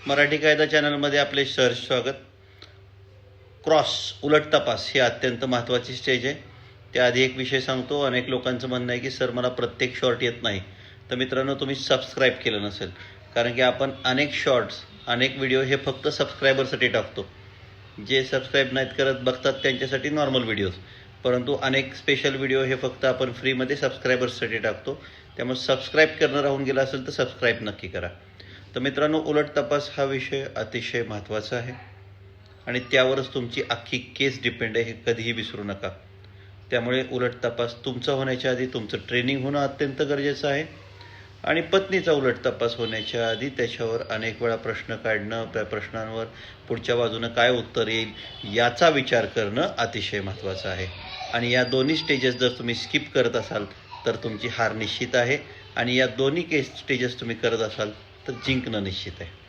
मराठी कायदा चॅनलमध्ये आपले सहर्ष स्वागत. क्रॉस उलट तपास ही अत्यंत महत्त्वाची स्टेज आहे. त्याआधी एक विषय सांगतो. अनेक लोकांचं म्हणणं आहे की सर मला प्रत्येक शॉर्ट येत नाही. तर मित्रांनो, तुम्ही सबस्क्राईब केलं नसेल, कारण की आपण अनेक शॉर्ट्स अनेक व्हिडिओ हे फक्त सबस्क्रायबरसाठी टाकतो. जे सबस्क्राईब नाहीत करत बघतात त्यांच्यासाठी नॉर्मल व्हिडिओज, परंतु अनेक स्पेशल व्हिडिओ हे फक्त आपण फ्रीमध्ये सबस्क्रायबर्ससाठी टाकतो. त्यामुळे सबस्क्राईब करणं राहून गेलं असेल तर सबस्क्राईब नक्की करा. तर मित्रांनो, उलट तपास हा विषय अतिशय महत्त्वाचा आहे आणि त्यावरच तुमची अख्खी केस डिपेंड आहे, हे कधीही विसरू नका. त्यामुळे उलट तपास तुमचा होण्याच्या आधी तुमचं ट्रेनिंग होणं अत्यंत गरजेचं आहे आणि पत्नीचा उलट तपास होण्याच्या आधी त्याच्यावर अनेक वेळा प्रश्न काढणं, त्या प्रश्नांवर पुढच्या बाजूनं काय उत्तर येईल याचा विचार करणं अतिशय महत्त्वाचं आहे. आणि या दोन्ही स्टेजेस जर तुम्ही स्किप करत असाल तर तुमची हार निश्चित आहे आणि या दोन्ही स्टेजेस तुम्ही करत असाल तर जिंकणं निश्चित आहे.